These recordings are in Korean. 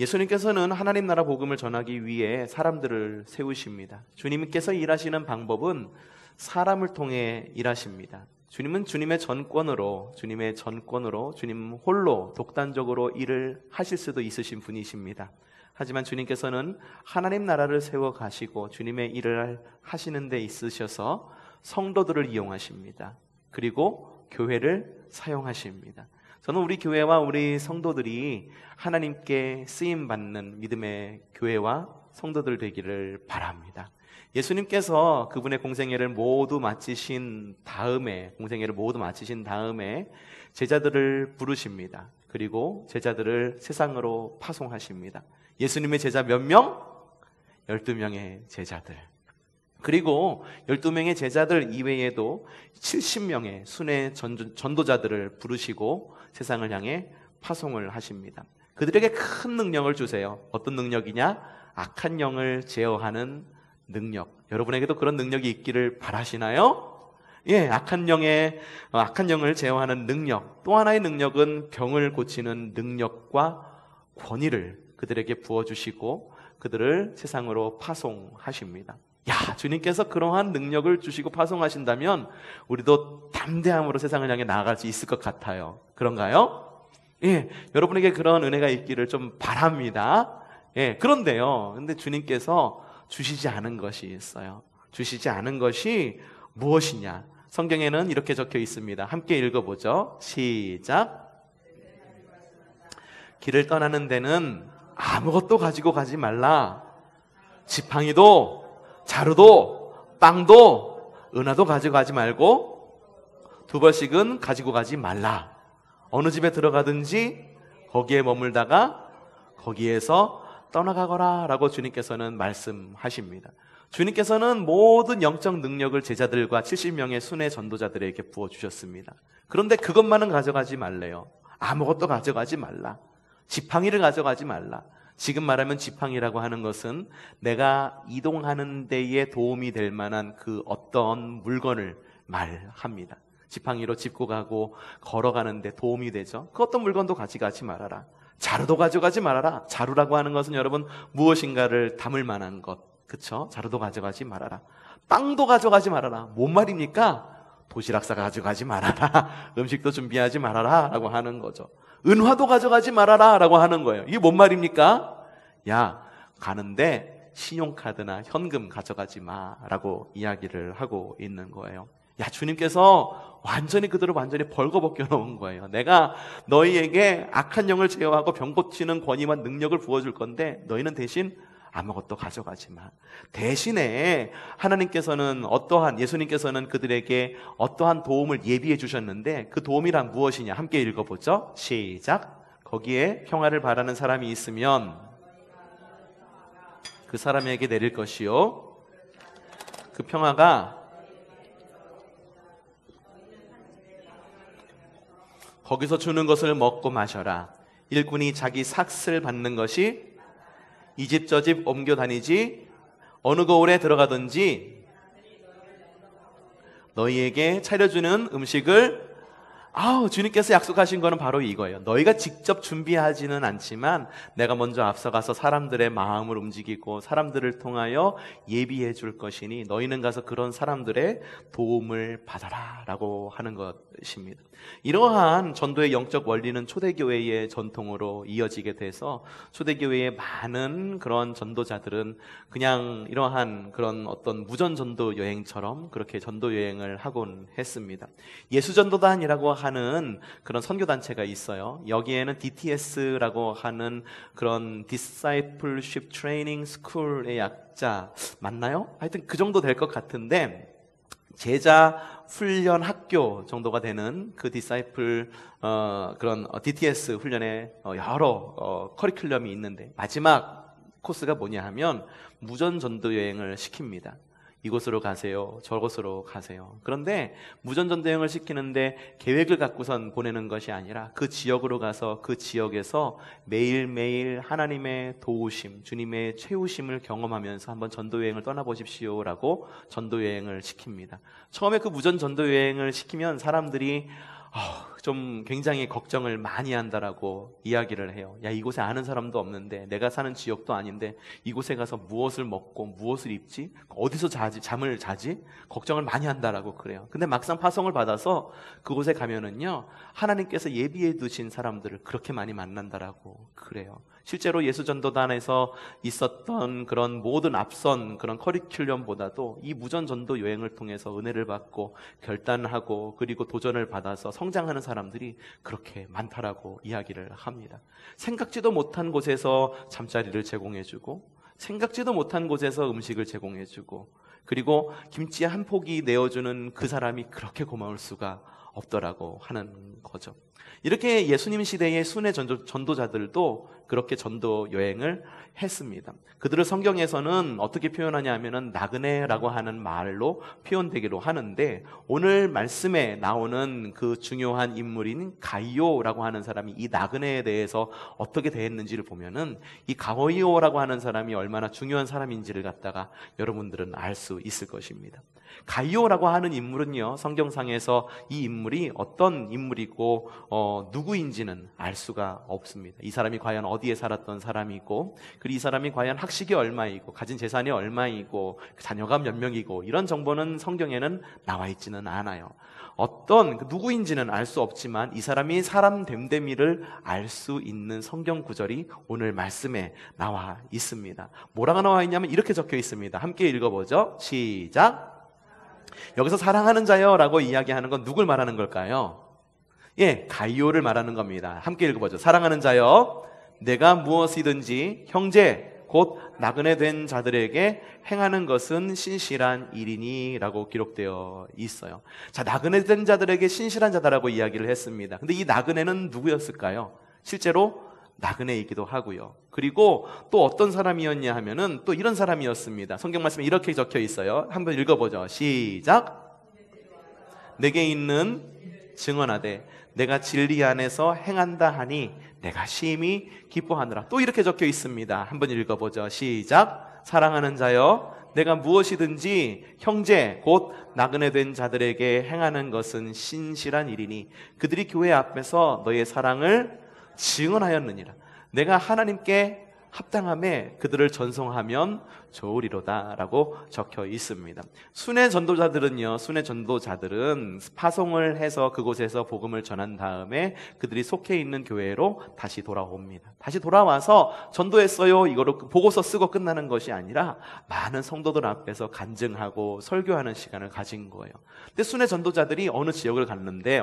예수님께서는 하나님 나라 복음을 전하기 위해 사람들을 세우십니다. 주님께서 일하시는 방법은 사람을 통해 일하십니다. 주님은 주님의 전권으로 주님 홀로 독단적으로 일을 하실 수도 있으신 분이십니다. 하지만 주님께서는 하나님 나라를 세워 가시고 주님의 일을 하시는 데 있으셔서 성도들을 이용하십니다. 그리고 교회를 사용하십니다. 저는 우리 교회와 우리 성도들이 하나님께 쓰임받는 믿음의 교회와 성도들 되기를 바랍니다. 예수님께서 그분의 공생애를 모두 마치신 다음에 제자들을 부르십니다. 그리고 제자들을 세상으로 파송하십니다. 예수님의 제자 몇 명? 12명의 제자들. 그리고 12명의 제자들 이외에도 70명의 순회 전도자들을 부르시고 세상을 향해 파송을 하십니다. 그들에게 큰 능력을 주세요. 어떤 능력이냐? 악한 영을 제어하는 능력. 여러분에게도 그런 능력이 있기를 바라시나요? 예, 악한 영을 제어하는 능력. 또 하나의 능력은 병을 고치는 능력과 권위를 그들에게 부어주시고 그들을 세상으로 파송하십니다. 야, 주님께서 그러한 능력을 주시고 파송하신다면 우리도 담대함으로 세상을 향해 나아갈 수 있을 것 같아요. 그런가요? 예, 여러분에게 그런 은혜가 있기를 좀 바랍니다. 예, 그런데요. 근데 주님께서 주시지 않은 것이 있어요. 주시지 않은 것이 무엇이냐? 성경에는 이렇게 적혀 있습니다. 함께 읽어보죠. 시작. 길을 떠나는 데는 아무것도 가지고 가지 말라. 지팡이도 자루도 빵도 은화도 가져가지 말고 2벌씩은 가지고 가지 말라. 어느 집에 들어가든지 거기에 머물다가 거기에서 떠나가거라 라고 주님께서는 말씀하십니다. 주님께서는 모든 영적 능력을 제자들과 70명의 순회 전도자들에게 부어주셨습니다. 그런데 그것만은 가져가지 말래요. 아무것도 가져가지 말라. 지팡이를 가져가지 말라. 지금 말하면 지팡이라고 하는 것은 내가 이동하는 데에 도움이 될 만한 그 어떤 물건을 말합니다. 지팡이로 짚고 가고 걸어가는 데 도움이 되죠. 그 어떤 물건도 가져가지 말아라. 자루도 가져가지 말아라. 자루라고 하는 것은 여러분 무엇인가를 담을 만한 것, 그쵸? 자루도 가져가지 말아라. 빵도 가져가지 말아라. 뭔 말입니까? 도시락사 가져가지 말아라. 음식도 준비하지 말아라 라고 하는 거죠. 은화도 가져가지 말아라 라고 하는 거예요. 이게 뭔 말입니까? 야, 가는데 신용카드나 현금 가져가지 마 라고 이야기를 하고 있는 거예요. 야, 주님께서 그들을 완전히 벌거벗겨 놓은 거예요. 내가 너희에게 악한 영을 제어하고 병 고치는 권위와 능력을 부어줄 건데 너희는 대신 아무것도 가져가지 마. 대신에 예수님께서는 그들에게 어떠한 도움을 예비해 주셨는데 그 도움이란 무엇이냐? 함께 읽어보죠. 시작. 거기에 평화를 바라는 사람이 있으면 그 사람에게 내릴 것이요. 그 평화가 거기서 주는 것을 먹고 마셔라. 일꾼이 자기 삭슬 받는 것이 이 집 저 집 옮겨 다니지 어느 거울에 들어가든지 너희에게 차려주는 음식을 주님께서 약속하신 거는 바로 이거예요. 너희가 직접 준비하지는 않지만 내가 먼저 앞서가서 사람들의 마음을 움직이고 사람들을 통하여 예비해 줄 것이니 너희는 가서 그런 사람들의 도움을 받아라 라고 하는 것입니다. 이러한 전도의 영적 원리는 초대교회의 전통으로 이어지게 돼서 초대교회의 많은 그런 전도자들은 그냥 이러한 그런 어떤 무전전도 여행처럼 그렇게 전도 여행을 하곤 했습니다. 예수전도단이라고 하는 그런 선교단체가 있어요. 여기에는 DTS라고 하는 그런 Discipleship Training School의 약자 맞나요? 하여튼 그 정도 될 것 같은데 제자 훈련 학교 정도가 되는 그 DTS 훈련에 여러 커리큘럼이 있는데 마지막 코스가 뭐냐 하면 무전 전도 여행을 시킵니다. 이곳으로 가세요. 저곳으로 가세요. 그런데 무전전도 여행을 시키는데 계획을 갖고선 보내는 것이 아니라 그 지역으로 가서 그 지역에서 매일매일 하나님의 도우심, 주님의 채우심을 경험하면서 한번 전도여행을 떠나보십시오 라고 전도여행을 시킵니다. 처음에 그 무전전도여행을 시키면 사람들이 좀 굉장히 걱정을 많이 한다라고 이야기를 해요. 야, 이곳에 아는 사람도 없는데, 내가 사는 지역도 아닌데 이곳에 가서 무엇을 먹고 무엇을 입지? 어디서 잠을 자지? 걱정을 많이 한다라고 그래요. 근데 막상 파송을 받아서 그곳에 가면은요, 하나님께서 예비해 두신 사람들을 그렇게 많이 만난다라고 그래요. 실제로 예수전도단에서 있었던 그런 모든 앞선 그런 커리큘럼보다도 이 무전전도 여행을 통해서 은혜를 받고 결단하고 그리고 도전을 받아서 성장하는 사람들이 그렇게 많다라고 이야기를 합니다. 생각지도 못한 곳에서 잠자리를 제공해주고, 생각지도 못한 곳에서 음식을 제공해주고, 그리고 김치 한 포기 내어주는 그 사람이 그렇게 고마울 수가 없더라고 하는 거죠. 이렇게 예수님 시대의 순회 전도자들도 그렇게 전도 여행을 했습니다. 그들을 성경에서는 어떻게 표현하냐 하면은 나그네라고 하는 말로 표현되기도 하는데, 오늘 말씀에 나오는 그 중요한 인물인 가이오라고 하는 사람이 이 나그네에 대해서 어떻게 대했는지를 보면은 이 가이오라고 하는 사람이 얼마나 중요한 사람인지를 갖다가 여러분들은 알 수 있을 것입니다. 가이오라고 하는 인물은요, 성경상에서 이 인물이 어떤 인물이고 누구인지는 알 수가 없습니다. 이 사람이 과연 어디에 살았던 사람이고, 그리고 이 사람이 과연 학식이 얼마이고 가진 재산이 얼마이고 자녀가 몇 명이고, 이런 정보는 성경에는 나와 있지는 않아요. 어떤 누구인지는 알 수 없지만 이 사람이 사람 됨됨이를 알 수 있는 성경 구절이 오늘 말씀에 나와 있습니다. 뭐라고 나와 있냐면 이렇게 적혀 있습니다. 함께 읽어보죠. 시작. 여기서 사랑하는 자여 라고 이야기하는 건 누굴 말하는 걸까요? 예, 가이오를 말하는 겁니다. 함께 읽어보죠. 사랑하는 자여, 내가 무엇이든지 형제 곧 나그네 된 자들에게 행하는 것은 신실한 일이니 라고 기록되어 있어요. 자, 나그네 된 자들에게 신실한 자다라고 이야기를 했습니다. 근데 이 나그네는 누구였을까요? 실제로 나그네이기도 하고요. 그리고 또 어떤 사람이었냐 하면은 또 이런 사람이었습니다. 성경 말씀에 이렇게 적혀 있어요. 한번 읽어보죠. 시작. 내게 있는 증언하되 내가 진리 안에서 행한다 하니 내가 심히 기뻐하느라. 또 이렇게 적혀 있습니다. 한번 읽어보죠. 시작. 사랑하는 자여, 내가 무엇이든지 형제 곧 나그네 된 자들에게 행하는 것은 신실한 일이니 그들이 교회 앞에서 너의 사랑을 증언하였느니라. 내가 하나님께 합당함에 그들을 전송하면 좋으리로다 라고 적혀 있습니다. 순회 전도자들은 파송을 해서 그곳에서 복음을 전한 다음에 그들이 속해 있는 교회로 다시 돌아옵니다. 다시 돌아와서 전도했어요 이거로 보고서 쓰고 끝나는 것이 아니라 많은 성도들 앞에서 간증하고 설교하는 시간을 가진 거예요. 근데 순회 전도자들이 어느 지역을 갔는데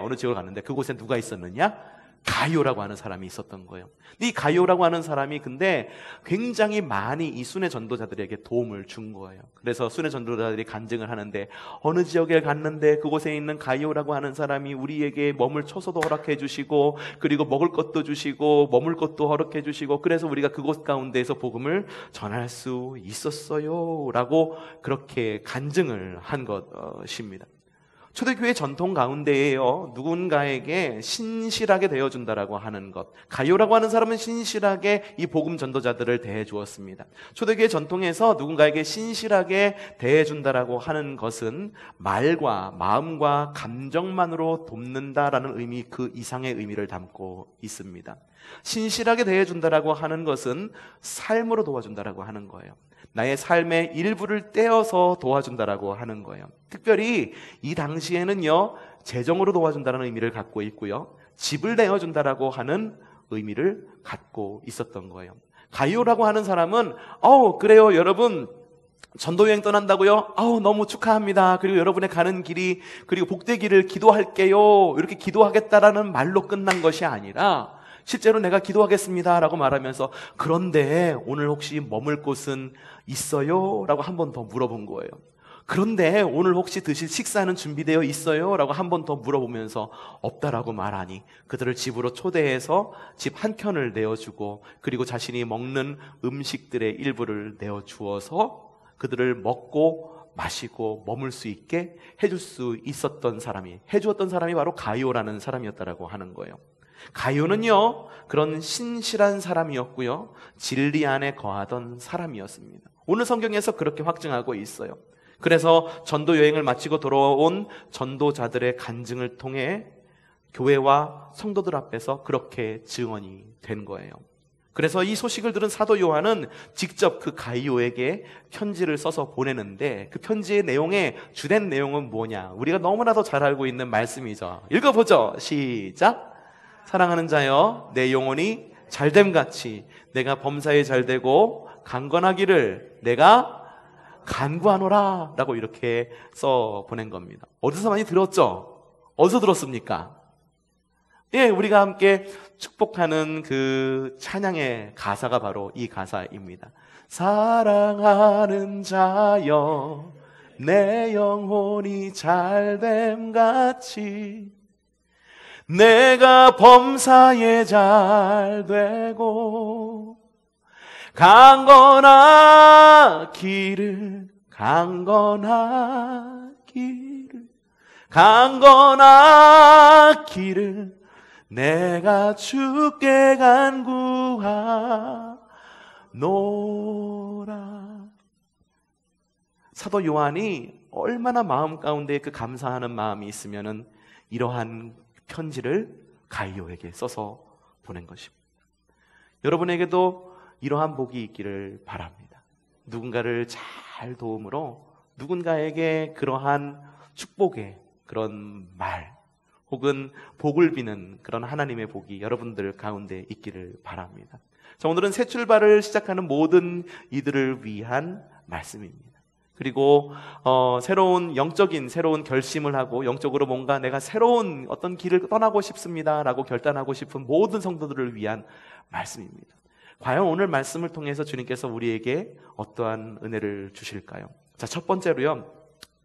그곳에 누가 있었느냐? 가이오라고 하는 사람이 있었던 거예요. 이 가이오라고 하는 사람이 근데 굉장히 많이 이 순회 전도자들에게 도움을 준 거예요. 그래서 순회 전도자들이 간증을 하는데, 어느 지역에 갔는데 그곳에 있는 가이오라고 하는 사람이 우리에게 머물 처소도 허락해 주시고, 그리고 먹을 것도 주시고 머물 것도 허락해 주시고, 그래서 우리가 그곳 가운데에서 복음을 전할 수 있었어요 라고 그렇게 간증을 한 것입니다. 초대교회 전통 가운데에요, 누군가에게 신실하게 대해준다라고 하는 것, 가이오라고 하는 사람은 신실하게 이 복음 전도자들을 대해 주었습니다. 초대교회 전통에서 누군가에게 신실하게 대해준다라고 하는 것은 말과 마음과 감정만으로 돕는다라는 의미, 그 이상의 의미를 담고 있습니다. 신실하게 대해준다라고 하는 것은 삶으로 도와준다라고 하는 거예요. 나의 삶의 일부를 떼어서 도와준다라고 하는 거예요. 특별히 이 당시에는요, 재정으로 도와준다는 의미를 갖고 있고요, 집을 내어준다라고 하는 의미를 갖고 있었던 거예요. 가이오라고 하는 사람은 그래요 여러분, 전도여행 떠난다고요? 너무 축하합니다. 그리고 여러분의 가는 길이, 그리고 복되기를 기도할게요, 이렇게 기도하겠다라는 말로 끝난 것이 아니라 실제로 내가 기도하겠습니다 라고 말하면서, 그런데 오늘 혹시 머물 곳은 있어요? 라고 한 번 더 물어본 거예요. 그런데 오늘 혹시 드실 식사는 준비되어 있어요? 라고 한 번 더 물어보면서 없다라고 말하니 그들을 집으로 초대해서 집 한 켠을 내어주고, 그리고 자신이 먹는 음식들의 일부를 내어주어서 그들을 먹고 마시고 머물 수 있게 해줄 수 있었던 사람이, 해주었던 사람이 바로 가이오라는 사람이었다라고 하는 거예요. 가이오는요, 그런 신실한 사람이었고요, 진리 안에 거하던 사람이었습니다. 오늘 성경에서 그렇게 확증하고 있어요. 그래서 전도 여행을 마치고 돌아온 전도자들의 간증을 통해 교회와 성도들 앞에서 그렇게 증언이 된 거예요. 그래서 이 소식을 들은 사도 요한은 직접 그 가이오에게 편지를 써서 보내는데, 그 편지의 내용의 주된 내용은 뭐냐? 우리가 너무나도 잘 알고 있는 말씀이죠. 읽어보죠. 시작. 사랑하는 자여, 내 영혼이 잘됨같이 내가 범사에 잘되고 강건하기를 내가 간구하노라 라고 이렇게 써 보낸 겁니다. 어디서 많이 들었죠? 어디서 들었습니까? 예, 우리가 함께 축복하는 그 찬양의 가사가 바로 이 가사입니다. 사랑하는 자여, 내 영혼이 잘됨같이 내가 범사에 잘되고 강건하기를 내가 주께 간구하노라. 사도 요한이 얼마나 마음 가운데 그 감사하는 마음이 있으면은 이러한 편지를 가이오에게 써서 보낸 것입니다. 여러분에게도 이러한 복이 있기를 바랍니다. 누군가를 잘 도움으로 누군가에게 그러한 축복의 그런 말 혹은 복을 비는 그런 하나님의 복이 여러분들 가운데 있기를 바랍니다. 자, 오늘은 새 출발을 시작하는 모든 이들을 위한 말씀입니다. 그리고 새로운 결심을 하고 영적으로 뭔가 내가 새로운 어떤 길을 떠나고 싶습니다라고 결단하고 싶은 모든 성도들을 위한 말씀입니다. 과연 오늘 말씀을 통해서 주님께서 우리에게 어떠한 은혜를 주실까요? 자, 첫 번째로요,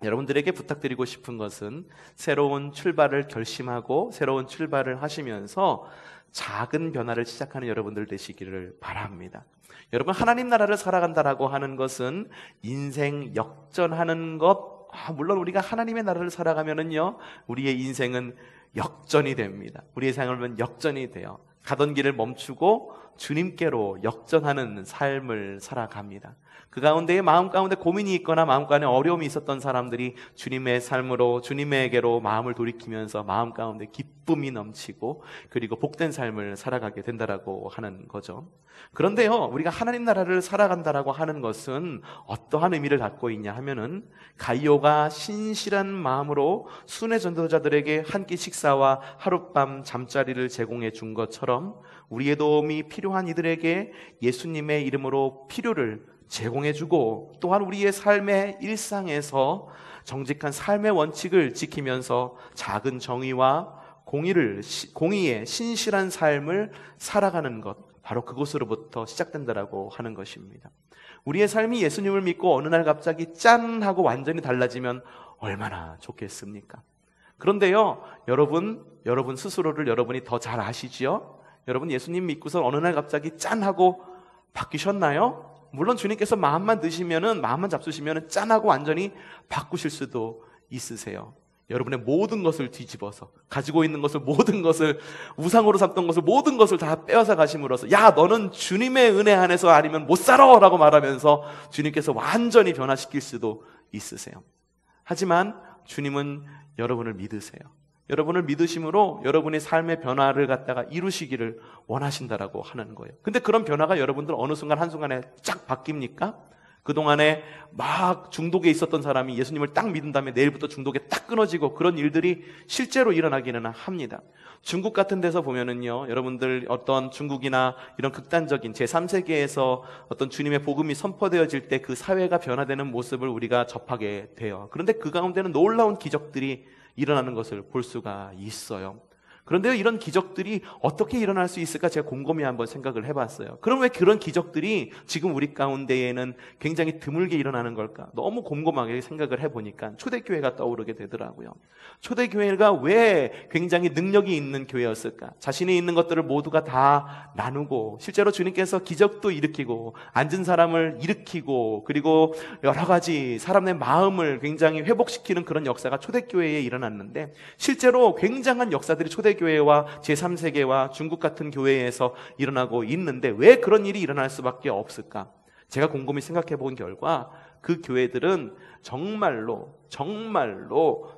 여러분들에게 부탁드리고 싶은 것은 새로운 출발을 결심하고 새로운 출발을 하시면서 작은 변화를 시작하는 여러분들 되시기를 바랍니다. 여러분, 하나님 나라를 살아간다라고 하는 것은 인생 역전하는 것, 물론 우리가 하나님의 나라를 살아가면은요, 우리의 인생은 역전이 됩니다. 우리의 삶은 역전이 돼요. 가던 길을 멈추고 주님께로 역전하는 삶을 살아갑니다. 그 가운데에 마음 가운데 고민이 있거나 마음 가운데 어려움이 있었던 사람들이 주님의 삶으로 주님에게로 마음을 돌이키면서 마음 가운데 기쁨이 넘치고 그리고 복된 삶을 살아가게 된다라고 하는 거죠. 그런데요, 우리가 하나님 나라를 살아간다라고 하는 것은 어떠한 의미를 갖고 있냐 하면은 가이오가 신실한 마음으로 순회 전도자들에게 한 끼 식사와 하룻밤 잠자리를 제공해 준 것처럼 우리의 도움이 필요한 이들에게 예수님의 이름으로 필요를 제공해주고 또한 우리의 삶의 일상에서 정직한 삶의 원칙을 지키면서 작은 정의와 공의의 신실한 삶을 살아가는 것, 바로 그곳으로부터 시작된다라고 하는 것입니다. 우리의 삶이 예수님을 믿고 어느 날 갑자기 짠 하고 완전히 달라지면 얼마나 좋겠습니까? 그런데요, 여러분 스스로를 여러분이 더 잘 아시지요? 여러분 예수님 믿고서 어느 날 갑자기 짠 하고 바뀌셨나요? 물론 주님께서 마음만 잡수시면은 짠하고 완전히 바꾸실 수도 있으세요. 여러분의 모든 것을 뒤집어서 가지고 있는 것을 모든 것을 우상으로 삼던 것을 모든 것을 다 빼앗아 가심으로써 야 너는 주님의 은혜 안에서 아니면 못 살아 라고 말하면서 주님께서 완전히 변화시킬 수도 있으세요. 하지만 주님은 여러분을 믿으세요. 여러분을 믿으심으로 여러분의 삶의 변화를 갖다가 이루시기를 원하신다라고 하는 거예요. 근데 그런 변화가 여러분들 어느 순간 한순간에 쫙 바뀝니까? 그동안에 막 중독에 있었던 사람이 예수님을 딱 믿은 다음에 내일부터 중독에 딱 끊어지고 그런 일들이 실제로 일어나기는 합니다. 중국 같은 데서 보면은요, 여러분들 어떤 중국이나 이런 극단적인 제3세계에서 어떤 주님의 복음이 선포되어질 때 그 사회가 변화되는 모습을 우리가 접하게 돼요. 그런데 그 가운데는 놀라운 기적들이 일어나는 것을 볼 수가 있어요. 그런데요, 이런 기적들이 어떻게 일어날 수 있을까 제가 곰곰이 한번 생각을 해봤어요. 그럼 왜 그런 기적들이 지금 우리 가운데에는 굉장히 드물게 일어나는 걸까? 너무 곰곰하게 생각을 해보니까 초대교회가 떠오르게 되더라고요. 초대교회가 왜 굉장히 능력이 있는 교회였을까? 자신이 있는 것들을 모두가 다 나누고 실제로 주님께서 기적도 일으키고 앉은 사람을 일으키고 그리고 여러 가지 사람의 마음을 굉장히 회복시키는 그런 역사가 초대교회에 일어났는데 실제로 굉장한 역사들이 초대교회와 제3세계와 중국 같은 교회에서 일어나고 있는데 왜 그런 일이 일어날 수밖에 없을까? 제가 곰곰이 생각해 본 결과 그 교회들은 정말로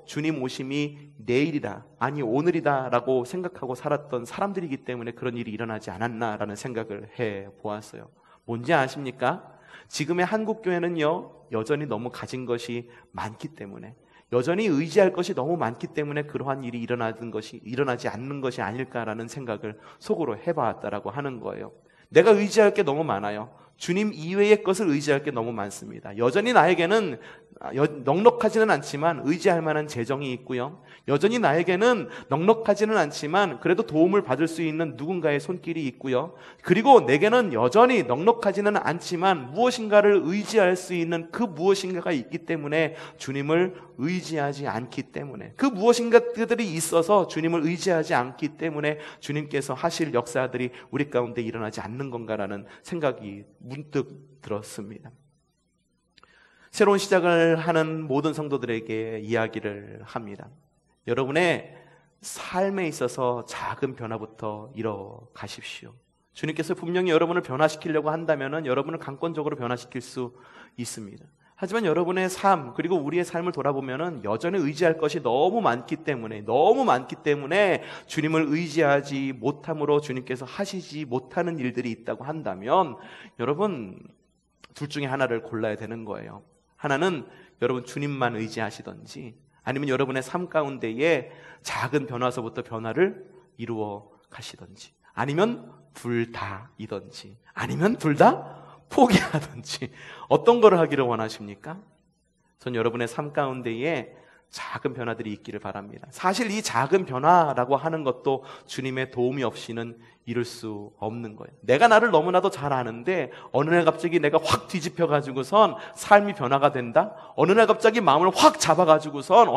주님 오심이 내일이다, 아니 오늘이다 라고 생각하고 살았던 사람들이기 때문에 그런 일이 일어나지 않았나라는 생각을 해보았어요. 뭔지 아십니까? 지금의 한국교회는요, 여전히 너무 가진 것이 많기 때문에, 여전히 의지할 것이 너무 많기 때문에 그러한 일이 일어나지 않는 것이 아닐까라는 생각을 속으로 해봤다라고 하는 거예요. 내가 의지할 게 너무 많아요. 주님 이외의 것을 의지할 게 너무 많습니다. 여전히 나에게는 넉넉하지는 않지만 의지할 만한 재정이 있고요. 여전히 나에게는 넉넉하지는 않지만 그래도 도움을 받을 수 있는 누군가의 손길이 있고요. 그리고 내게는 여전히 넉넉하지는 않지만 무엇인가를 의지할 수 있는 그 무엇인가가 있기 때문에 주님을 의지하지 않기 때문에, 그 무엇인가들이 있어서 주님을 의지하지 않기 때문에 주님께서 하실 역사들이 우리 가운데 일어나지 않는 건가라는 생각이 문득 들었습니다. 새로운 시작을 하는 모든 성도들에게 이야기를 합니다. 여러분의 삶에 있어서 작은 변화부터 이뤄가십시오. 주님께서 분명히 여러분을 변화시키려고 한다면 여러분을 강권적으로 변화시킬 수 있습니다. 하지만 여러분의 삶, 그리고 우리의 삶을 돌아보면 여전히 의지할 것이 너무 많기 때문에 주님을 의지하지 못함으로 주님께서 하시지 못하는 일들이 있다고 한다면 여러분, 둘 중에 하나를 골라야 되는 거예요. 하나는 여러분 주님만 의지하시든지, 아니면 여러분의 삶 가운데에 작은 변화서부터 변화를 이루어 가시든지, 아니면 둘 다이든지, 아니면 둘 다 포기하든지, 어떤 거를 하기를 원하십니까? 전 여러분의 삶 가운데에 작은 변화들이 있기를 바랍니다. 사실 이 작은 변화라고 하는 것도 주님의 도움이 없이는 이룰 수 없는 거예요. 내가 나를 너무나도 잘 아는데 어느 날 갑자기 내가 확 뒤집혀가지고선 삶이 변화가 된다? 어느 날 갑자기 마음을 확 잡아가지고선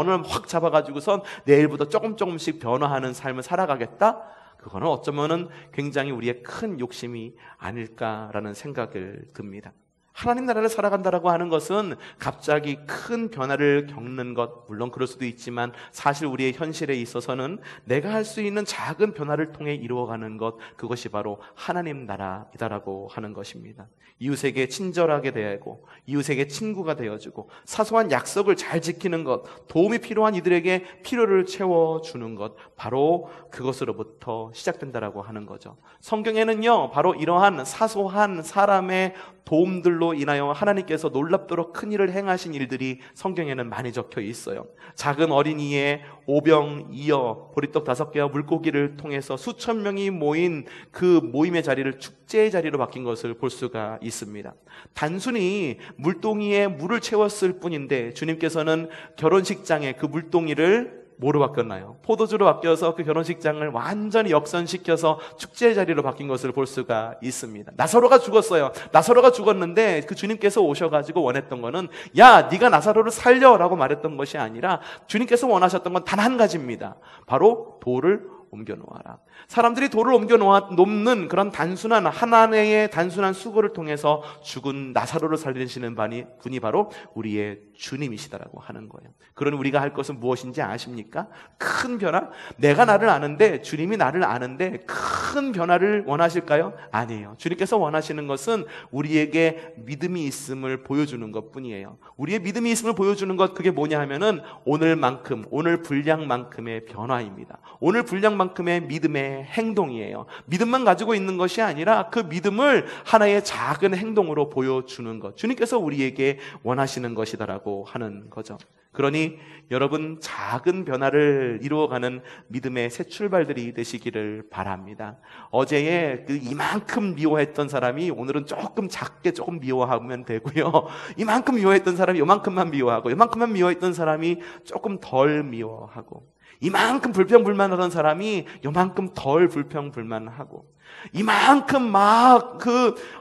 내일부터 조금씩 변화하는 삶을 살아가겠다? 그거는 어쩌면은 굉장히 우리의 큰 욕심이 아닐까라는 생각을 듭니다. 하나님 나라를 살아간다라고 하는 것은 갑자기 큰 변화를 겪는 것, 물론 그럴 수도 있지만 사실 우리의 현실에 있어서는 내가 할 수 있는 작은 변화를 통해 이루어가는 것, 그것이 바로 하나님 나라이다라고 하는 것입니다. 이웃에게 친절하게 대하고 이웃에게 친구가 되어주고 사소한 약속을 잘 지키는 것, 도움이 필요한 이들에게 필요를 채워주는 것, 바로 그것으로부터 시작된다라고 하는 거죠. 성경에는요, 바로 이러한 사소한 사람의 도움들로 인하여 하나님께서 놀랍도록 큰 일을 행하신 일들이 성경에는 많이 적혀 있어요. 작은 어린이의 오병이어, 보리떡 5개와 물고기를 통해서 수천 명이 모인 그 모임의 자리를 축제의 자리로 바뀐 것을 볼 수가 있습니다. 단순히 물동이에 물을 채웠을 뿐인데 주님께서는 결혼식장에 그 물동이를 뭐로 바뀌었나요? 포도주로 바뀌어서 그 결혼식장을 완전히 역선시켜서 축제의 자리로 바뀐 것을 볼 수가 있습니다. 나사로가 죽었어요. 나사로가 죽었는데 그 주님께서 오셔가지고 원했던 거는, 야, 네가 나사로를 살려라고 말했던 것이 아니라 주님께서 원하셨던 건 단 한 가지입니다. 바로 돌을 옮겨 놓아라. 사람들이 돌을 옮겨 놓는 그런 하나의 단순한 수고를 통해서 죽은 나사로를 살리시는 분이 바로 우리의 주님이시다라고 하는 거예요. 그러니 우리가 할 것은 무엇인지 아십니까? 큰 변화? 내가 나를 아는데, 주님이 나를 아는데 큰 변화를 원하실까요? 아니에요. 주님께서 원하시는 것은 우리에게 믿음이 있음을 보여주는 것 뿐이에요. 우리의 믿음이 있음을 보여주는 것, 그게 뭐냐 하면은 오늘 분량만큼의 변화입니다. 오늘 분량만큼의 믿음의 행동이에요. 믿음만 가지고 있는 것이 아니라 그 믿음을 하나의 작은 행동으로 보여주는 것, 주님께서 우리에게 원하시는 것이다라고 하는 거죠. 그러니 여러분, 작은 변화를 이루어가는 믿음의 새 출발들이 되시기를 바랍니다. 어제에 그 이만큼 미워했던 사람이 오늘은 조금 작게 조금 미워하면 되고요. 이만큼 미워했던 사람이 요만큼만 미워하고, 요만큼만 미워했던 사람이 조금 덜 미워하고, 이만큼 불평불만하던 사람이 요만큼 덜 불평불만하고, 이만큼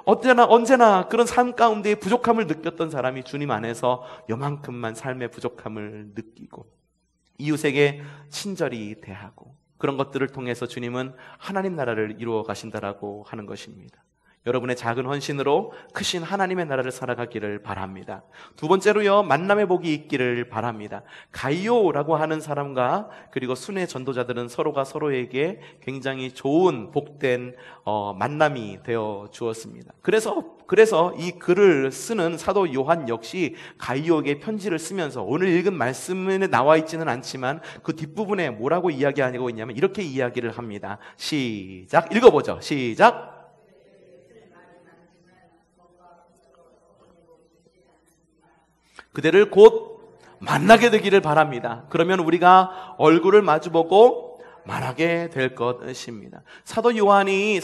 언제나 그런 삶 가운데 부족함을 느꼈던 사람이 주님 안에서 요만큼만 삶의 부족함을 느끼고, 이웃에게 친절히 대하고, 그런 것들을 통해서 주님은 하나님 나라를 이루어 가신다라고 하는 것입니다. 여러분의 작은 헌신으로 크신 하나님의 나라를 살아가기를 바랍니다. 두 번째로요, 만남의 복이 있기를 바랍니다. 가이오라고 하는 사람과 그리고 순회 전도자들은 서로가 서로에게 굉장히 좋은 복된 만남이 되어 주었습니다. 그래서 이 글을 쓰는 사도 요한 역시 가이오에게 편지를 쓰면서 오늘 읽은 말씀에 나와 있지는 않지만 그 뒷부분에 뭐라고 이야기하고 있냐면 이렇게 이야기를 합니다. 시작, 읽어보죠. 시작. 그대를 곧 만나게 되기를 바랍니다. 그러면 우리가 얼굴을 마주보고 만나게 될 것입니다. 사도 요한이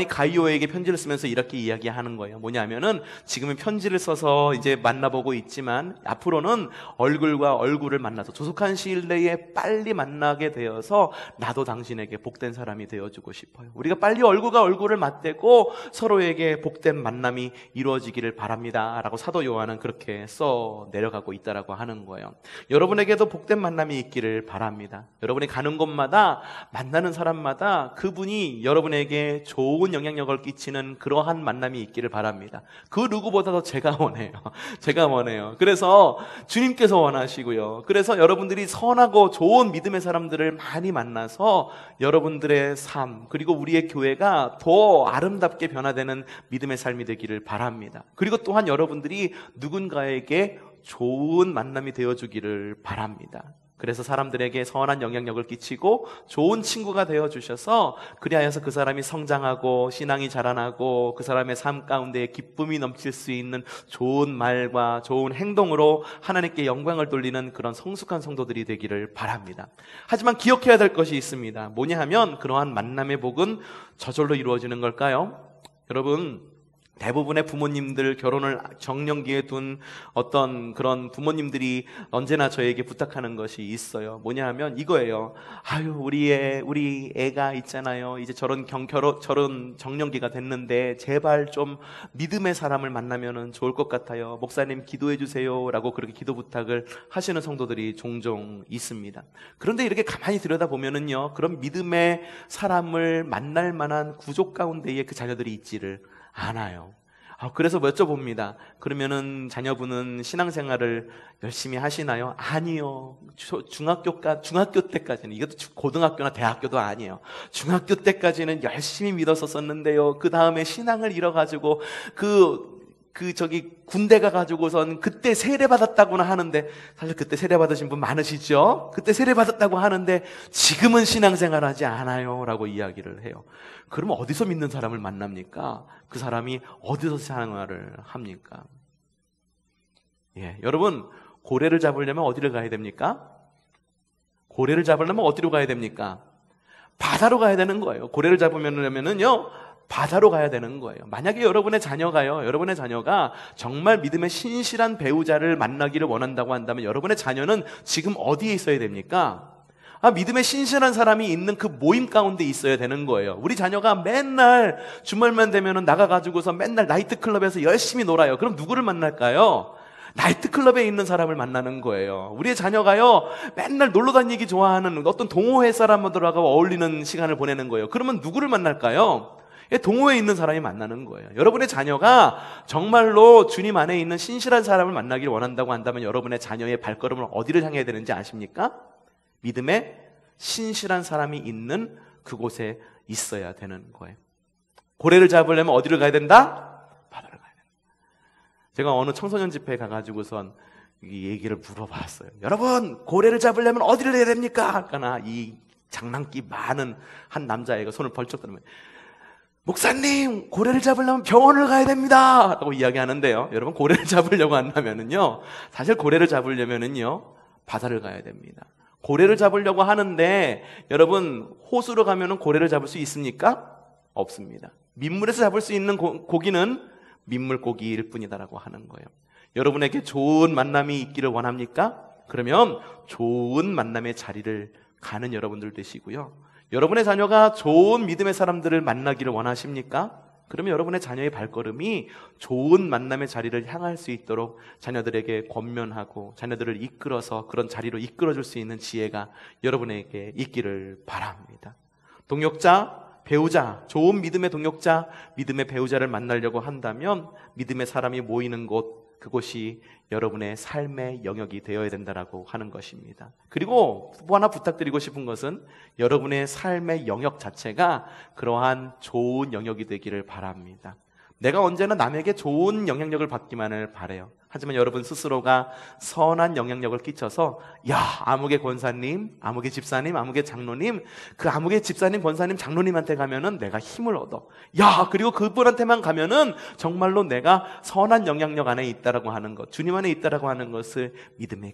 가이오에게 편지를 쓰면서 이렇게 이야기하는 거예요. 뭐냐면은 지금은 편지를 써서 이제 만나보고 있지만 앞으로는 얼굴과 얼굴을 만나서 조속한 시일 내에 빨리 만나게 되어서 나도 당신에게 복된 사람이 되어주고 싶어요. 우리가 빨리 얼굴과 얼굴을 맞대고 서로에게 복된 만남이 이루어지기를 바랍니다 라고 사도 요한은 그렇게 써 내려가고 있다라고 하는 거예요. 여러분에게도 복된 만남이 있기를 바랍니다. 여러분이 가는 곳마다 만나는 사람마다 그분이 여러분에게 좋은 영향력을 끼치는 그러한 만남이 있기를 바랍니다. 그 누구보다도 제가 원해요. 그래서 주님께서 원하시고요. 그래서 여러분들이 선하고 좋은 믿음의 사람들을 많이 만나서 여러분들의 삶 그리고 우리의 교회가 더 아름답게 변화되는 믿음의 삶이 되기를 바랍니다. 그리고 또한 여러분들이 누군가에게 좋은 만남이 되어주기를 바랍니다. 그래서 사람들에게 선한 영향력을 끼치고 좋은 친구가 되어주셔서 그리하여서 그 사람이 성장하고 신앙이 자라나고 그 사람의 삶 가운데 기쁨이 넘칠 수 있는 좋은 말과 좋은 행동으로 하나님께 영광을 돌리는 그런 성숙한 성도들이 되기를 바랍니다. 하지만 기억해야 될 것이 있습니다. 뭐냐 하면 그러한 만남의 복은 저절로 이루어지는 걸까요? 여러분, 대부분의 부모님들 결혼을 정년기에 둔 어떤 그런 부모님들이 언제나 저에게 부탁하는 것이 있어요. 뭐냐 하면 이거예요. 우리 애가 있잖아요. 이제 저런 정년기가 됐는데 제발 좀 믿음의 사람을 만나면 좋을 것 같아요. 목사님 기도해 주세요 라고 그렇게 기도 부탁을 하시는 성도들이 종종 있습니다. 그런데 이렇게 가만히 들여다보면은요, 그런 믿음의 사람을 만날 만한 구족 가운데에 그 자녀들이 있지를 않아요. 그래서 여쭤봅니다. 그러면은 자녀분은 신앙생활을 열심히 하시나요? 아니요. 중학교 때까지는, 이것도 고등학교나 대학교도 아니에요. 중학교 때까지는 열심히 믿어서 썼는데요. 그 다음에 신앙을 잃어가지고 군대 가가지고선 그때 세례받았다고는 하는데, 사실 그때 세례받으신 분 많으시죠? 그때 세례받았다고 하는데 지금은 신앙생활 하지 않아요 라고 이야기를 해요. 그러면 어디서 믿는 사람을 만납니까? 그 사람이 어디서 신앙생활을 합니까? 여러분, 고래를 잡으려면 어디를 가야 됩니까? 고래를 잡으려면 어디로 가야 됩니까? 바다로 가야 되는 거예요. 고래를 잡으려면은요, 바다로 가야 되는 거예요. 만약에 여러분의 자녀가 정말 믿음의 신실한 배우자를 만나기를 원한다고 한다면 여러분의 자녀는 지금 어디에 있어야 됩니까? 믿음의 신실한 사람이 있는 그 모임 가운데 있어야 되는 거예요. 우리 자녀가 맨날 주말만 되면은 나가가지고서 맨날 나이트클럽에서 열심히 놀아요. 그럼 누구를 만날까요? 나이트클럽에 있는 사람을 만나는 거예요. 우리의 자녀가요, 맨날 놀러 다니기 좋아하는 어떤 동호회 사람들하고 어울리는 시간을 보내는 거예요. 그러면 누구를 만날까요? 동호회에 있는 사람이 만나는 거예요. 여러분의 자녀가 정말로 주님 안에 있는 신실한 사람을 만나기를 원한다고 한다면 여러분의 자녀의 발걸음을 어디를 향해야 되는지 아십니까? 믿음의 신실한 사람이 있는 그곳에 있어야 되는 거예요. 고래를 잡으려면 어디를 가야 된다? 바다를 가야 된다. 제가 어느 청소년 집회에 가가지고선 이 얘기를 물어봤어요. 여러분, 고래를 잡으려면 어디를 해야 됩니까? 그러나 이 장난기 많은 한 남자애가 손을 벌쩍 들면, 목사님, 고래를 잡으려면 병원을 가야 됩니다 라고 이야기하는데요, 여러분, 고래를 잡으려고 한다면은요, 사실 고래를 잡으려면은요, 바다를 가야 됩니다. 고래를 잡으려고 하는데 여러분, 호수로 가면은 고래를 잡을 수 있습니까? 없습니다. 민물에서 잡을 수 있는 고기는 민물고기일 뿐이다라고 하는 거예요. 여러분에게 좋은 만남이 있기를 원합니까? 그러면 좋은 만남의 자리를 가는 여러분들 되시고요. 여러분의 자녀가 좋은 믿음의 사람들을 만나기를 원하십니까? 그러면 여러분의 자녀의 발걸음이 좋은 만남의 자리를 향할 수 있도록 자녀들에게 권면하고 자녀들을 이끌어서 그런 자리로 이끌어줄 수 있는 지혜가 여러분에게 있기를 바랍니다. 동역자 배우자, 좋은 믿음의 동역자, 믿음의 배우자를 만나려고 한다면 믿음의 사람이 모이는 곳, 그곳이 여러분의 삶의 영역이 되어야 된다라고 하는 것입니다. 그리고 또 하나 부탁드리고 싶은 것은 여러분의 삶의 영역 자체가 그러한 좋은 영역이 되기를 바랍니다. 내가 언제나 남에게 좋은 영향력을 받기만을 바라요. 하지만 여러분 스스로가 선한 영향력을 끼쳐서 야, 아무개 권사님, 아무개 집사님, 아무개 장로님, 그 아무개 집사님, 권사님, 장로님한테 가면은 내가 힘을 얻어. 야, 그리고 그분한테만 가면은 정말로 내가 선한 영향력 안에 있다라고 하는 것, 주님 안에 있다라고 하는 것을 믿음에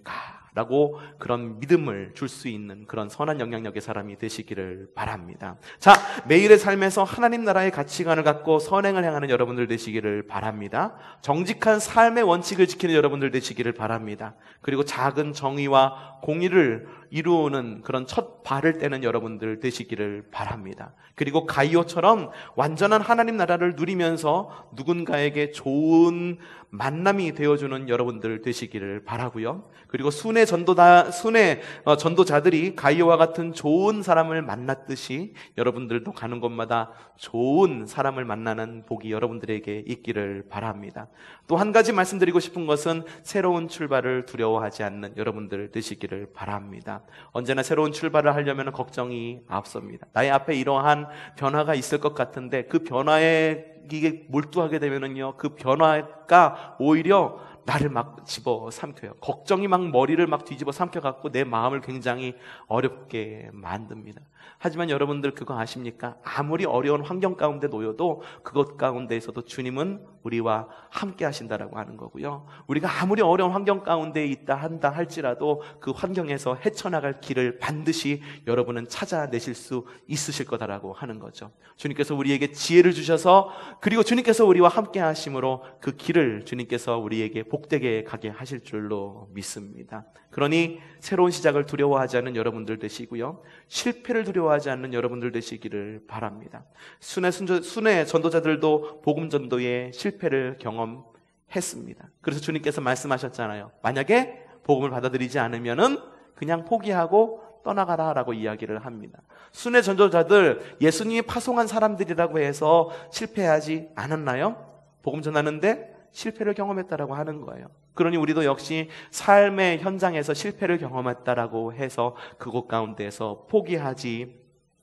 가라고 그런 믿음을 줄 수 있는 그런 선한 영향력의 사람이 되시기를 바랍니다. 자, 매일의 삶에서 하나님 나라의 가치관을 갖고 선행을 행하는 여러분들 되시기를 바랍니다. 정직한 삶의 원칙을 지키는 여러분들 되시기를 바랍니다. 그리고 작은 정의와 공의를 이루는 그런 첫 발을 떼는 여러분들 되시기를 바랍니다. 그리고 가이오처럼 완전한 하나님 나라를 누리면서 누군가에게 좋은 만남이 되어주는 여러분들 되시기를 바라고요. 그리고 순회 전도자들이 가이오와 같은 좋은 사람을 만났듯이 여러분들도 가는 곳마다 좋은 사람을 만나는 복이 여러분들에게 있기를 바랍니다. 또 한 가지 말씀드리고 싶은 것은 새로운 출발을 두려워하지 않는 여러분들 되시기를 바랍니다. 언제나 새로운 출발을 하려면 걱정이 앞섭니다. 나의 앞에 이러한 변화가 있을 것 같은데 그 변화에 이게 몰두하게 되면은요, 그 변화가 오히려 나를 막 집어 삼켜요. 걱정이 막 머리를 막 뒤집어 삼켜갖고 내 마음을 굉장히 어렵게 만듭니다. 하지만 여러분들 그거 아십니까? 아무리 어려운 환경 가운데 놓여도 그것 가운데에서도 주님은 우리와 함께 하신다라고 하는 거고요. 우리가 아무리 어려운 환경 가운데 있다 한다 할지라도 그 환경에서 헤쳐나갈 길을 반드시 여러분은 찾아내실 수 있으실 거다라고 하는 거죠. 주님께서 우리에게 지혜를 주셔서 그리고 주님께서 우리와 함께 하심으로 그 길을 주님께서 우리에게 복되게 가게 하실 줄로 믿습니다. 그러니 새로운 시작을 두려워하지 않는 여러분들 되시고요, 실패를 두려워하지 않는 여러분들 되시기를 바랍니다. 순회 전도자들도 복음 전도의 실패를 경험했습니다. 그래서 주님께서 말씀하셨잖아요. 만약에 복음을 받아들이지 않으면은 그냥 포기하고 떠나가라라고 이야기를 합니다. 순회 전도자들, 예수님이 파송한 사람들이라고 해서 실패하지 않았나요? 복음 전하는데 실패를 경험했다라고 하는 거예요. 그러니 우리도 역시 삶의 현장에서 실패를 경험했다라고 해서 그곳 가운데에서 포기하지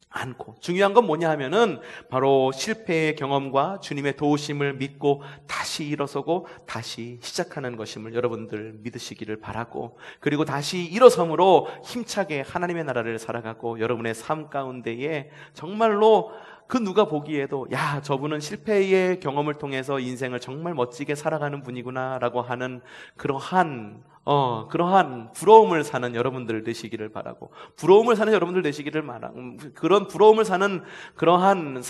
않고, 중요한 건 뭐냐 하면은 바로 실패의 경험과 주님의 도우심을 믿고 다시 일어서고 다시 시작하는 것임을 여러분들 믿으시기를 바라고, 그리고 다시 일어섬으로 힘차게 하나님의 나라를 살아가고 여러분의 삶 가운데에 정말로 그 누가 보기에도 야, 저분은 실패의 경험을 통해서 인생을 정말 멋지게 살아가는 분이구나 라고 하는 그러한 부러움을 사는 여러분들 되시기를 바라고, 부러움을 사는 여러분들 되시기를 바라고, 그런 부러움을 사는 그러한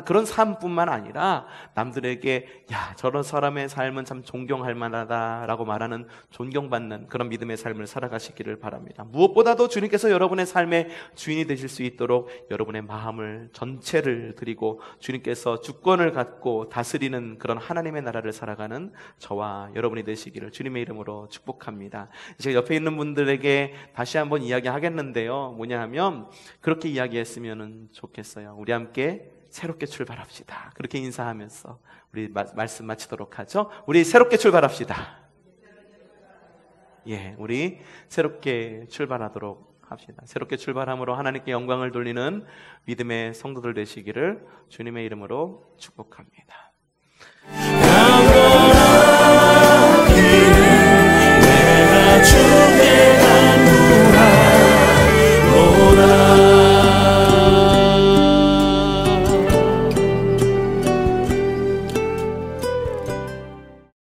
그런 삶뿐만 아니라 남들에게 야, 저런 사람의 삶은 참 존경할 만하다라고 말하는 존경받는 그런 믿음의 삶을 살아가시기를 바랍니다. 무엇보다도 주님께서 여러분의 삶의 주인이 되실 수 있도록 여러분의 마음을 전체를 드리고 주님께서 주권을 갖고 다스리는 그런 하나님의 나라를 살아가는 저와 여러분이 되시기를 주님의 이름으로 축복합니다. 제가 옆에 있는 분들에게 다시 한번 이야기하겠는데요, 뭐냐 하면 그렇게 이야기했으면 좋겠어요. 우리 함께 새롭게 출발합시다. 그렇게 인사하면서 우리 말씀 마치도록 하죠. 우리 새롭게 출발합시다. 예, 우리 새롭게 출발하도록 합시다. 새롭게 출발함으로 하나님께 영광을 돌리는 믿음의 성도들 되시기를 주님의 이름으로 축복합니다.